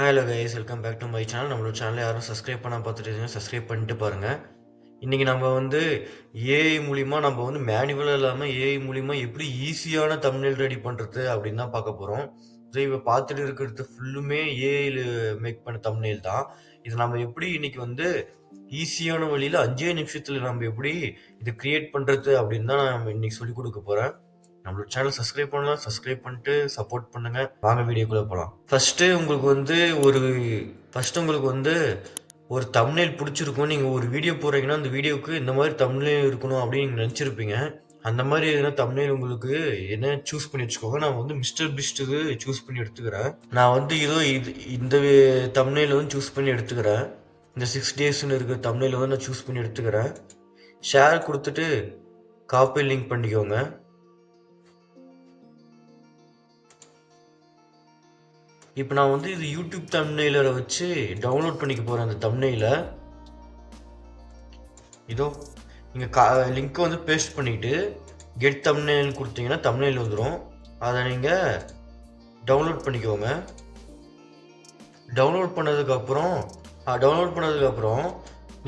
Hello guys, welcome back to my channel. நம்மளோட சேனலை யாரும் சப்ஸ்கிரைப் பண்ண பார்த்துட்டு சப்ஸ்கிரைப் பண்ணிட்டு பாருங்கள். இன்றைக்கி நம்ம ஏஐ மூலிமா நம்ம மேனுவலாக இல்லாமல் ஏஐ மூலிமா எப்படி ஈஸியான தம்ப்நெயில் ரெடி பண்ணுறது அப்படின்னு தான் பார்க்க போகிறோம். ஸோ இப்போ பார்த்துட்டு இருக்கிறது ஃபுல்லுமே ஏஐயில் மேக் பண்ண தம்ப்நெயில் தான். இது நம்ம எப்படி இன்னைக்கு ஈஸியான வழியில் 5 நிமிஷத்தில் நம்ம எப்படி இது கிரியேட் பண்ணுறது அப்படின்னு தான் நம்ம இன்னைக்கு சொல்லிக் கொடுக்க போகிறேன். நம்மளோட சேனல் சப்ஸ்கிரைப் பண்ணலாம், சப்ஸ்கிரைப் பண்ணிட்டு சப்போர்ட் பண்ணுங்க. வாங்க வீடியோக்குள்ள போகலாம். ஃபர்ஸ்ட் உங்களுக்கு ஒரு தம்ப்நெயில் பிடிச்சிருக்கும். நீங்க ஒரு வீடியோ போடுறீங்கன்னா அந்த வீடியோக்கு இந்த மாதிரி தம்ப்நெயில் இருக்கணும் அப்படின்னு நீங்க நினைச்சிருப்பீங்க. அந்த மாதிரி எதனா தம்ப்நெயில் உங்களுக்கு என்ன சூஸ் பண்ணி வச்சுக்கோங்க. நான் மிஸ்டர் பீஸ்டுக்கு சூஸ் பண்ணி எடுத்துக்கிறேன். நான் இந்த தம்ப்நெயில் சூஸ் பண்ணி எடுத்துக்கிறேன். இந்த 6 டேஸ்ன்னு இருக்கிற தம்ப்நெயில் நான் சூஸ் பண்ணி எடுத்துக்கிறேன். ஷேர் கொடுத்துட்டு காப்பி லிங்க் பண்ணிக்கோங்க. இப்போ நான் இது யூடியூப் தம்ப்நெயிலரை வச்சு டவுன்லோட் பண்ணிக்க போகிறேன். அந்த தம்ப்நெயிலை இதோ நீங்கள் லிங்க்கை பேஸ்ட் பண்ணிவிட்டு கெட் தம்ப்நெயில் கொடுத்தீங்கன்னா தம்ப்நெயில் வந்துடும். அதை நீங்கள் டவுன்லோட் பண்ணிக்கோங்க. டவுன்லோட் பண்ணதுக்கப்புறம்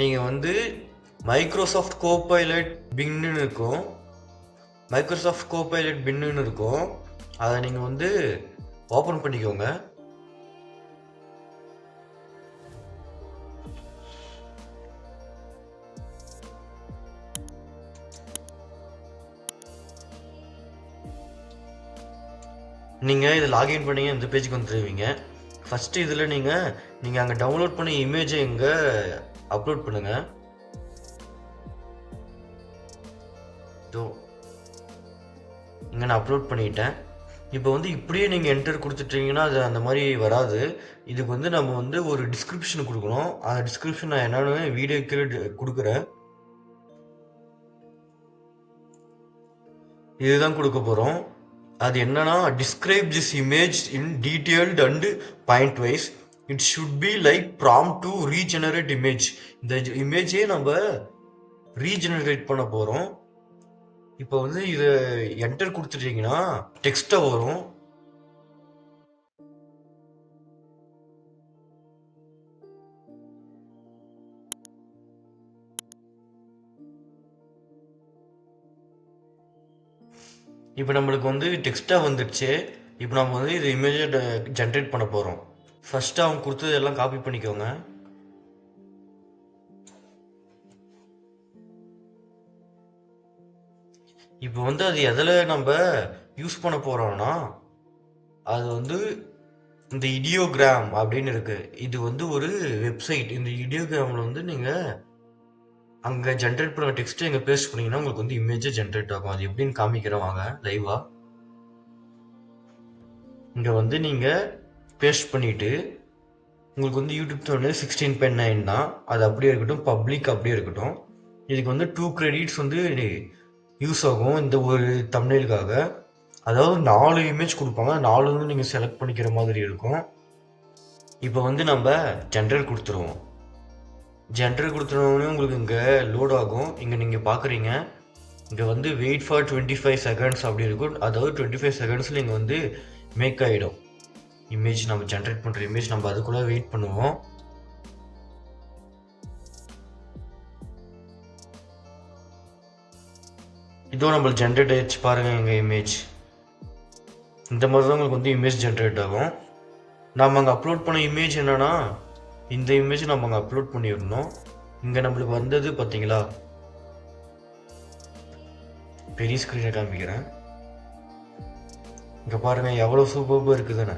நீங்கள் மைக்ரோசாஃப்ட் கோபைலட் பின்னு இருக்கும். அதை நீங்கள் ஓப்பன் பண்ணிக்கோங்க. நீங்கள் இதை லாகின் பண்ணி இந்த பேஜுக்கு வந்துடுவீங்க. ஃபஸ்ட்டு இதில் நீங்கள் அங்கே டவுன்லோட் பண்ணி இமேஜை இங்கே அப்லோட் பண்ணுங்கள். இங்கே நான் அப்லோட் பண்ணிட்டேன். இப்போ இப்படியே நீங்கள் என்டர் கொடுத்துட்டீங்கன்னா அது அந்த மாதிரி வராது. இதுக்கு நம்ம ஒரு டிஸ்கிரிப்ஷன் கொடுக்கணும். அந்த டிஸ்கிரிப்ஷன் நான் என்னன்னு வீடியோ கீழே கொடுக்குறேன். இதுதான் கொடுக்க போகிறோம். அது என்னன்னா, describe this image in detailed and point wise. It should be like prompt to regenerate image. இந்த இமேஜே நம்ம ரீஜெனரேட் பண்ண போகிறோம். இப்போ இதை என்டர் கொடுத்துட்டீங்கன்னா டெக்ஸ்ட்டாக வரும். இப்போ நம்மளுக்கு டெக்ஸ்ட்டாக வந்துடுச்சு. இப்போ நம்ம இது இமேஜை ஜென்ரேட் பண்ண போகிறோம். ஃபஸ்ட்டு அவங்க கொடுத்தது எல்லாம் காப்பி பண்ணிக்கோங்க. இப்போ அது எதில் நம்ம யூஸ் பண்ண போகிறோம்னா, அது இந்த இடியோகிராம் அப்படின்னு இருக்கு. இது ஒரு வெப்சைட். இந்த இடியோகிராமில் நீங்கள் அங்கே ஜென்ரேட் பண்ண டெக்ஸ்ட்டு எங்கே பேஸ்ட் பண்ணிங்கன்னா உங்களுக்கு இமேஜே ஜென்ரேட் ஆகும். அது எப்படின்னு காமிக்கிறேன் வாங்க லைவாக. இங்கே நீங்கள் பேஸ்ட் பண்ணிவிட்டு உங்களுக்கு யூடியூப் சேனல் 16.9 தான். அது அப்படியே இருக்கட்டும், பப்ளிக் அப்படியே இருக்கட்டும். இதுக்கு 2 கிரெடிட்ஸ் யூஸ் ஆகும் இந்த ஒரு தம்ப்நெயிலுக்காக. அதாவது 4 இமேஜ் கொடுப்பாங்க. 4 நீங்கள் செலக்ட் பண்ணிக்கிற மாதிரி இருக்கும். இப்போ நம்ம ஜென்ரேட் கொடுத்துருவோம். ஜென்ரேட் கொடுத்துருவோன்னே உங்களுக்கு இங்கே லோட் ஆகும். இங்கே நீங்கள் பார்க்குறீங்க, இங்கே வெயிட் ஃபார் 25 செகண்ட்ஸ் அப்படி இருக்கும். அதாவது 25 செகண்ட்ஸில் இங்கே மேக் ஆகிடும் இமேஜ். நம்ம ஜென்ரேட் பண்ணுற இமேஜ் நம்ம அதுக்குள்ளே வெயிட் பண்ணுவோம். இதோ நம்மளுக்கு ஜென்ரேட் ஆகிடுச்சு பாருங்கள். எங்கள் இமேஜ் இந்த மாதிரி தான் உங்களுக்கு இமேஜ் ஜென்ரேட் ஆகும். நம்ம அங்கே அப்லோட் பண்ண இமேஜ் என்னென்னா, இந்த இமேஜ் நம்ம அங்கே அப்லோட் பண்ணிடணும். இங்கே நம்மளுக்கு வந்தது பார்த்தீங்களா, பெரிய ஸ்க்ரீனை காமிக்கிறேன். இங்கே பாருங்கள் எவ்வளோ சூப்பராக இருக்குதுன்னு.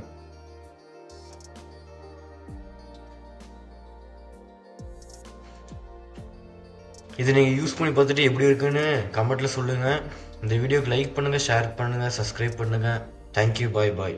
இதை நீங்கள் யூஸ் பண்ணி பார்த்துட்டு எப்படி இருக்குன்னு கமெண்ட்டில் சொல்லுங்கள். இந்த வீடியோக்கு லைக் பண்ணுங்கள், ஷேர் பண்ணுங்கள், சப்ஸ்கிரைப் பண்ணுங்கள். தேங்க்யூ, பாய் பாய்.